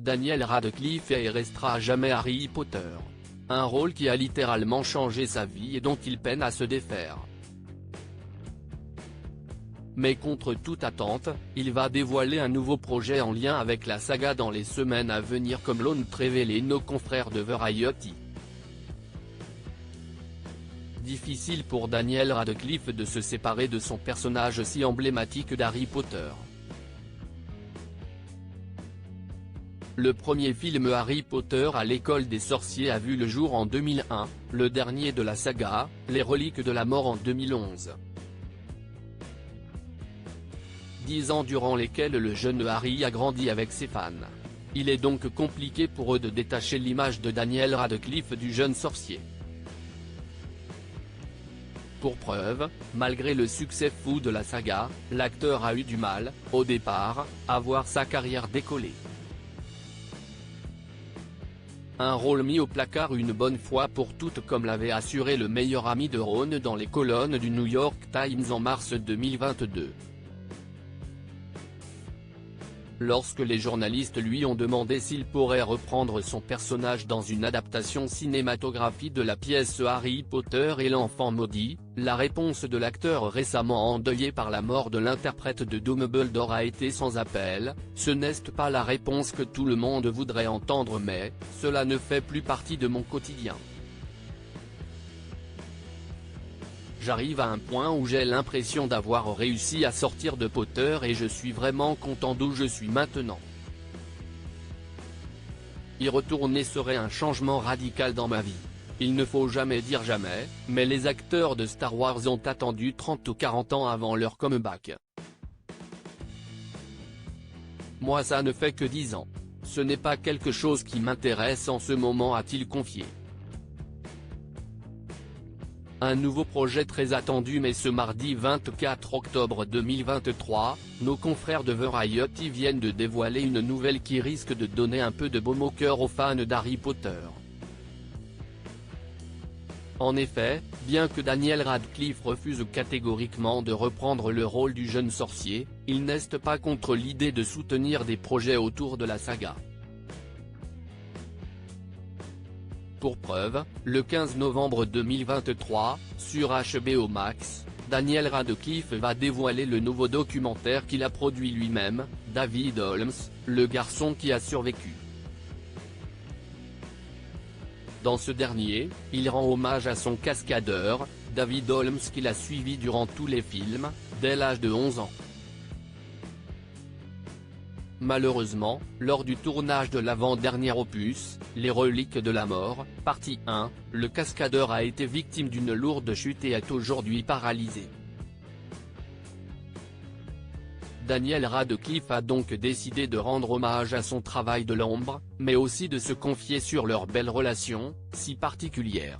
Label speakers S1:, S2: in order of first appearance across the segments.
S1: Daniel Radcliffe est et restera à jamais Harry Potter. Un rôle qui a littéralement changé sa vie et dont il peine à se défaire. Mais contre toute attente, il va dévoiler un nouveau projet en lien avec la saga dans les semaines à venir, comme l'ont révélé nos confrères de Variety. Difficile pour Daniel Radcliffe de se séparer de son personnage si emblématique d'Harry Potter. Le premier film Harry Potter à l'école des sorciers a vu le jour en 2001, le dernier de la saga, Les Reliques de la Mort en 2011. 10 ans durant lesquels le jeune Harry a grandi avec ses fans. Il est donc compliqué pour eux de détacher l'image de Daniel Radcliffe du jeune sorcier. Pour preuve, malgré le succès fou de la saga, l'acteur a eu du mal, au départ, à voir sa carrière décoller. Un rôle mis au placard une bonne fois pour toutes, comme l'avait assuré le meilleur ami de Ron dans les colonnes du New York Times en mars 2022. Lorsque les journalistes lui ont demandé s'il pourrait reprendre son personnage dans une adaptation cinématographique de la pièce Harry Potter et l'enfant maudit, la réponse de l'acteur récemment endeuillé par la mort de l'interprète de Dumbledore a été sans appel: « Ce n'est pas la réponse que tout le monde voudrait entendre, mais cela ne fait plus partie de mon quotidien. J'arrive à un point où j'ai l'impression d'avoir réussi à sortir de Potter et je suis vraiment content d'où je suis maintenant. Y retourner serait un changement radical dans ma vie. Il ne faut jamais dire jamais, mais les acteurs de Star Wars ont attendu 30 ou 40 ans avant leur comeback. Moi ça ne fait que 10 ans. Ce n'est pas quelque chose qui m'intéresse en ce moment, a-t-il confié. Un nouveau projet très attendu, mais ce mardi 24 octobre 2023, nos confrères de Variety viennent de dévoiler une nouvelle qui risque de donner un peu de baume au cœur aux fans d'Harry Potter. En effet, bien que Daniel Radcliffe refuse catégoriquement de reprendre le rôle du jeune sorcier, il n'est pas contre l'idée de soutenir des projets autour de la saga. Pour preuve, le 15 novembre 2023, sur HBO Max, Daniel Radcliffe va dévoiler le nouveau documentaire qu'il a produit lui-même, David Holmes, le garçon qui a survécu. Dans ce dernier, il rend hommage à son cascadeur, David Holmes, qu'il a suivi durant tous les films, dès l'âge de 11 ans. Malheureusement, lors du tournage de l'avant-dernier opus, Les Reliques de la Mort, partie 1, le cascadeur a été victime d'une lourde chute et est aujourd'hui paralysé. Daniel Radcliffe a donc décidé de rendre hommage à son travail de l'ombre, mais aussi de se confier sur leur belle relation, si particulière.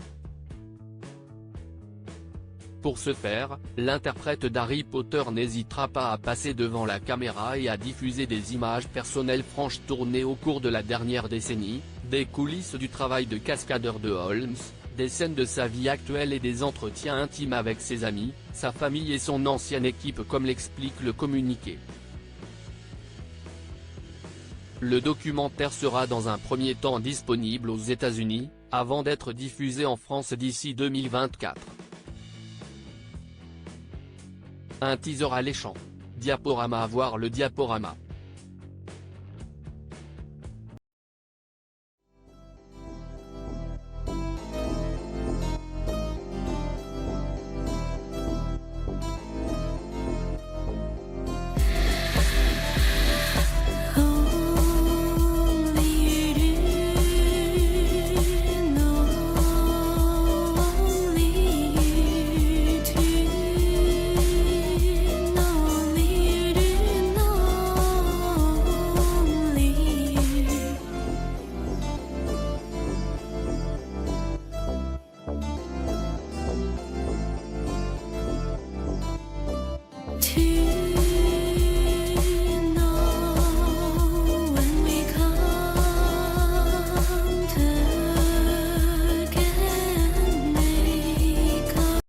S1: Pour ce faire, l'interprète d'Harry Potter n'hésitera pas à passer devant la caméra et à diffuser des images personnelles franches tournées au cours de la dernière décennie, des coulisses du travail de cascadeur de Holmes, des scènes de sa vie actuelle et des entretiens intimes avec ses amis, sa famille et son ancienne équipe, comme l'explique le communiqué. Le documentaire sera dans un premier temps disponible aux États-Unis, avant d'être diffusé en France d'ici 2024. Un teaser alléchant. Diaporama. À voir le diaporama.